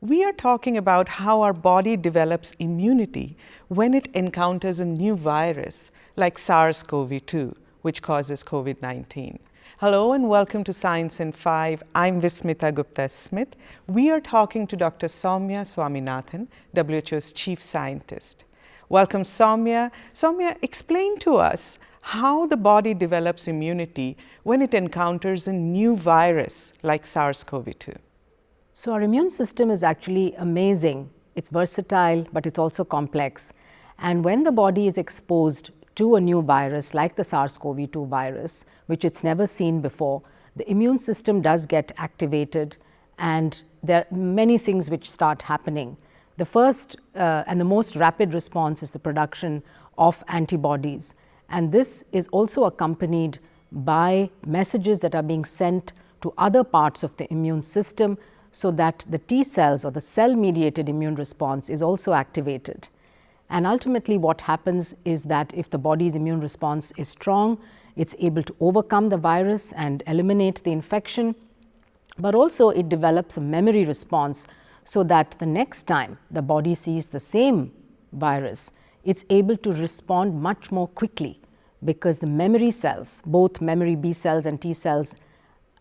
we are talking about how our body develops immunity when it encounters a new virus like SARS-CoV-2, which causes COVID-19. Hello and welcome to Science in 5. I'm Vismita Gupta-Smith. We are talking to Dr. Soumya Swaminathan, WHO's Chief Scientist. Welcome, Soumya. Soumya, explain to us how the body develops immunity when it encounters a new virus like SARS-CoV-2. So our immune system is actually amazing. It's versatile, but it's also complex. And when the body is exposed to a new virus like the SARS-CoV-2 virus, which it's never seen before, the immune system does get activated, and there are many things which start happening. The first and the most rapid response is the production of antibodies. And this is also accompanied by messages that are being sent to other parts of the immune system, so that the T cells or the cell-mediated immune response is also activated. And ultimately what happens is that if the body's immune response is strong, it's able to overcome the virus and eliminate the infection, but also it develops a memory response so that the next time the body sees the same virus, it's able to respond much more quickly, because the memory cells, both memory B cells and T cells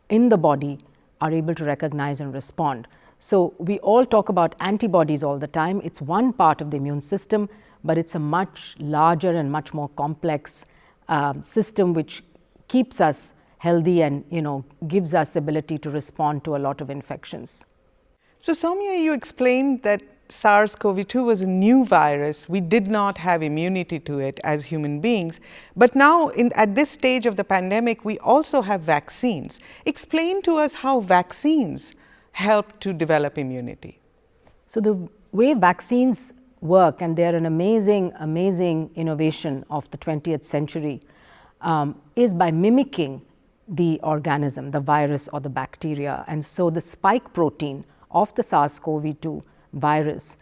in the body, are able to recognize and respond. So we all talk about antibodies all the time. It's one part of the immune system, but it's a much larger and much more complex system which keeps us healthy and gives us the ability to respond to a lot of infections. So Soumya, you explained that SARS-CoV-2 was a new virus. We did not have immunity to it as human beings. But now, at this stage of the pandemic, we also have vaccines. Explain to us how vaccines help to develop immunity. So the way vaccines work, and they're an amazing innovation of the 20th century, is by mimicking the organism, the virus or the bacteria. And so the spike protein of the SARS-CoV-2 virus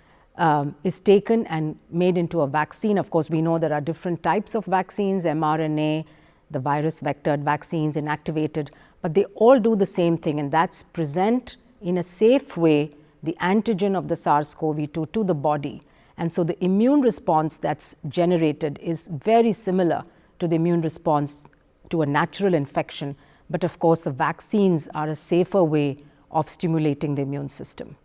is taken and made into a vaccine. Of course, we know there are different types of vaccines, mRNA, the virus vectored vaccines, inactivated, but they all do the same thing, and that's present in a safe way the antigen of the SARS-CoV-2 to the body. And so the immune response that's generated is very similar to the immune response to a natural infection, but of course the vaccines are a safer way of stimulating the immune system.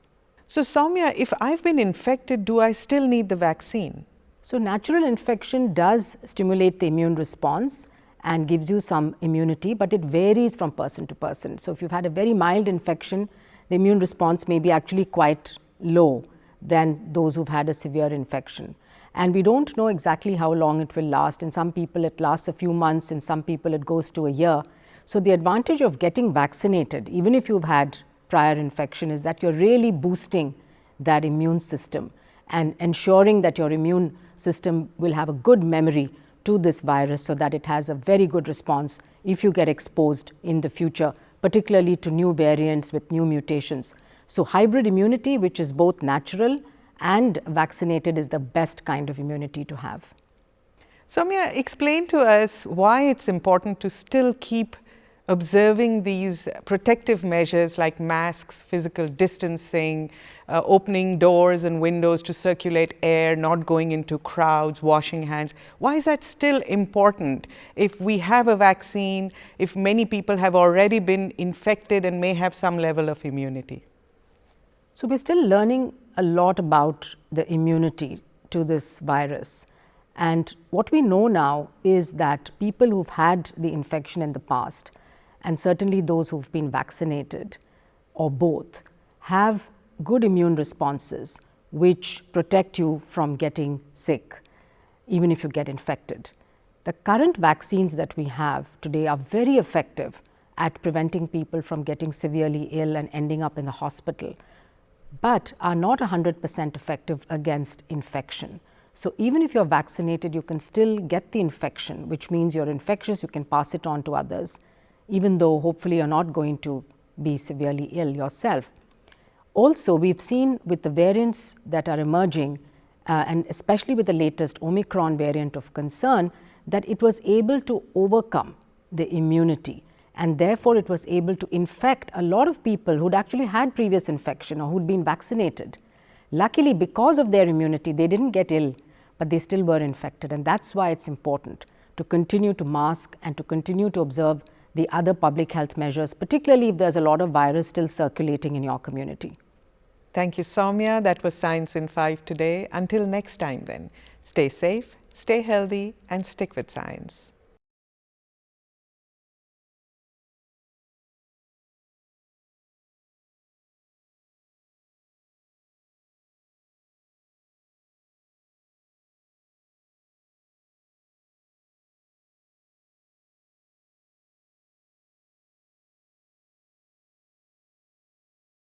So Soumya, if I've been infected, do I still need the vaccine? So natural infection does stimulate the immune response and gives you some immunity, but it varies from person to person. So if you've had a very mild infection, the immune response may be actually quite low than those who've had a severe infection. And we don't know exactly how long it will last. In some people it lasts a few months, in some people it goes to a year. So the advantage of getting vaccinated, even if you've had prior infection, is that you're really boosting that immune system and ensuring that your immune system will have a good memory to this virus, so that it has a very good response if you get exposed in the future, particularly to new variants with new mutations. So hybrid immunity, which is both natural and vaccinated, is the best kind of immunity to have. Soumya, explain to us why it's important to still keep observing these protective measures like masks, physical distancing, opening doors and windows to circulate air, not going into crowds, washing hands. Why is that still important if we have a vaccine, if many people have already been infected and may have some level of immunity? So we're still learning a lot about the immunity to this virus. And what we know now is that people who've had the infection in the past, and certainly those who've been vaccinated or both, have good immune responses which protect you from getting sick, even if you get infected. The current vaccines that we have today are very effective at preventing people from getting severely ill and ending up in the hospital, but are not 100% effective against infection. So even if you're vaccinated, you can still get the infection, which means you're infectious, you can pass it on to others, even though hopefully you're not going to be severely ill yourself. Also, we've seen with the variants that are emerging, and especially with the latest Omicron variant of concern, that it was able to overcome the immunity and therefore it was able to infect a lot of people who'd actually had previous infection or who'd been vaccinated. Luckily, because of their immunity, they didn't get ill, but they still were infected, and that's why it's important to continue to mask and to continue to observe the other public health measures, particularly if there's a lot of virus still circulating in your community. Thank you, Soumya. That was Science in 5 today. Until next time then, stay safe, stay healthy, and stick with science.